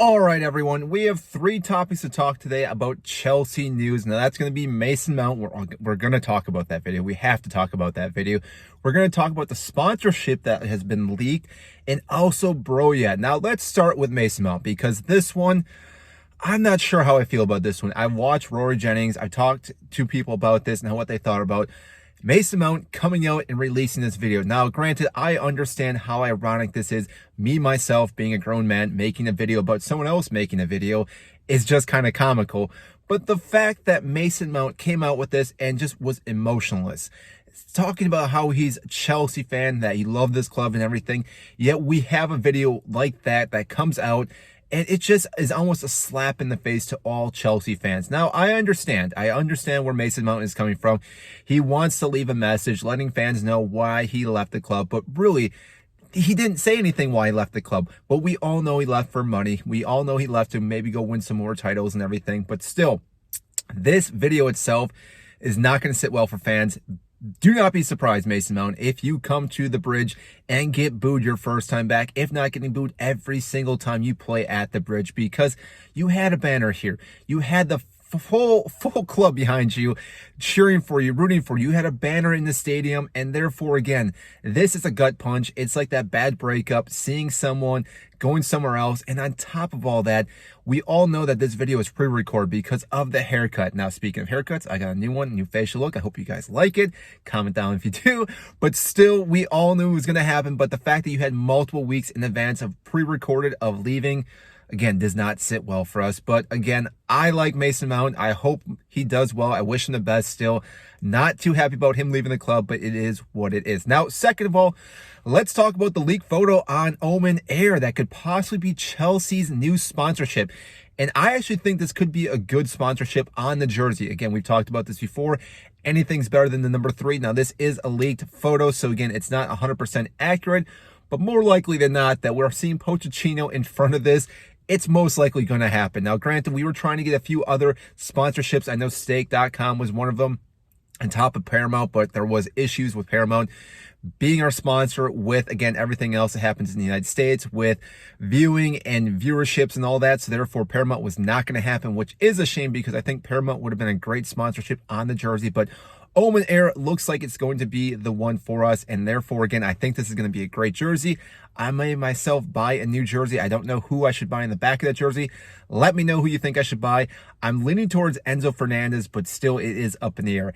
All right, everyone, we have three topics to talk today about Chelsea news. Now, that's going to be Mason Mount. We're going to talk about that video. We have to talk about that video. We're going to talk about the sponsorship that has been leaked and also Broja. Now, let's start with Mason Mount because this one, I'm not sure how I feel about this one. I've watched Rory Jennings. I talked to people about this and what they thought about Mason Mount coming out and releasing this video. Now, granted, I understand how ironic this is. Me, myself, being a grown man, making a video about someone else making a video is just kind of comical. But the fact that Mason Mount came out with this and just was emotionless, talking about how he's a Chelsea fan, that he loved this club and everything, yet we have a video like that comes out, and it just is almost a slap in the face to all Chelsea fans. Now, I understand where Mason Mount is coming from. He wants to leave a message, letting fans know why he left the club. But really, he didn't say anything why he left the club. But we all know he left for money. We all know he left to maybe go win some more titles and everything. But still, this video itself is not going to sit well for fans. Do not be surprised, Mason Mount, if you come to the bridge and get booed your first time back, if not getting booed every single time you play at the bridge, because you had a banner here. You had the full club behind you, cheering for you, rooting for you. You had a banner in the stadium, and therefore, again, this is a gut punch. It's like that bad breakup, seeing someone going somewhere else, and on top of all that, we all know that this video is pre-recorded because of the haircut. Now, speaking of haircuts, I got a new one, new facial look. I hope you guys like it. Comment down if you do. But still, we all knew it was going to happen. But the fact that you had multiple weeks in advance of pre-recorded of leaving, again, does not sit well for us. But again, I like Mason Mount. I hope he does well. I wish him the best still. Not too happy about him leaving the club, but it is what it is. Now, second of all, let's talk about the leaked photo on Omen Air that could possibly be Chelsea's new sponsorship. And I actually think this could be a good sponsorship on the jersey. Again, we've talked about this before. Anything's better than the number 3. Now, this is a leaked photo, so again, it's not 100% accurate, but more likely than not that we're seeing Pochettino in front of this. It's most likely going to happen. Now, granted, we were trying to get a few other sponsorships. I know Stake.com was one of them on top of Paramount, but there was issues with Paramount being our sponsor with, again, everything else that happens in the United States with viewing and viewerships and all that. So therefore, Paramount was not going to happen, which is a shame because I think Paramount would have been a great sponsorship on the jersey. But Omen Air looks like it's going to be the one for us. And therefore, again, I think this is going to be a great jersey. I may myself buy a new jersey. I don't know who I should buy in the back of that jersey. Let me know who you think I should buy. I'm leaning towards Enzo Fernandez, but still it is up in the air.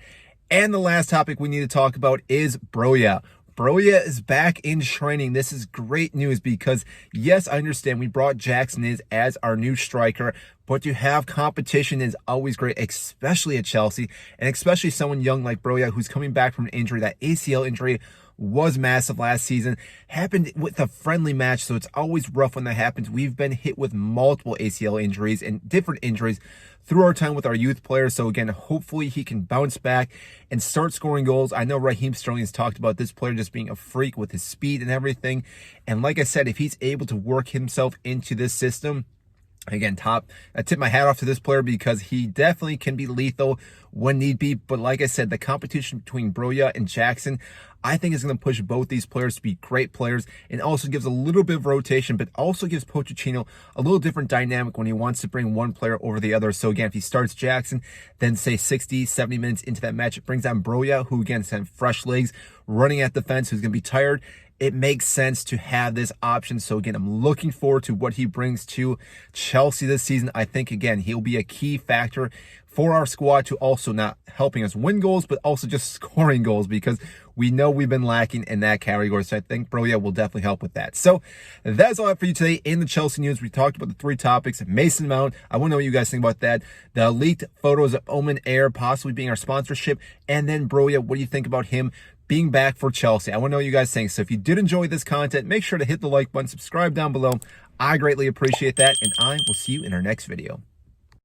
And the last topic we need to talk about is Broja. Broja is back in training. This is great news because, yes, I understand we brought Jackson in as our new striker, but to have competition is always great, especially at Chelsea, and especially someone young like Broja who's coming back from an injury. That ACL injury was massive last season, happened with a friendly match, so it's always rough when that happens. We've been hit with multiple ACL injuries and different injuries through our time with our youth players. So again, hopefully he can bounce back and start scoring goals. I know Raheem Sterling has talked about this player just being a freak with his speed and everything. And like I said, if he's able to work himself into this system, again, I tip my hat off to this player because he definitely can be lethal when need be. But like I said, the competition between Broja and Jackson, I think is going to push both these players to be great players and also gives a little bit of rotation, but also gives Pochettino a little different dynamic when he wants to bring one player over the other. So again, if he starts Jackson, then say 60, 70 minutes into that match, it brings on Broja, who again has fresh legs, running at defense, who's going to be tired. It makes sense to have this option. So again, I'm looking forward to what he brings to Chelsea this season. I think, again, he'll be a key factor for our squad to also not helping us win goals, but also just scoring goals because we know we've been lacking in that category. So I think Broja will definitely help with that. So that's all I have for you today in the Chelsea news. We talked about the 3 topics. Mason Mount, I want to know what you guys think about that. The leaked photos of Omen Air possibly being our sponsorship. And then Broja, what do you think about him being back for Chelsea? I want to know what you guys think. So if you did enjoy this content, make sure to hit the like button, subscribe down below. I greatly appreciate that, and I will see you in our next video.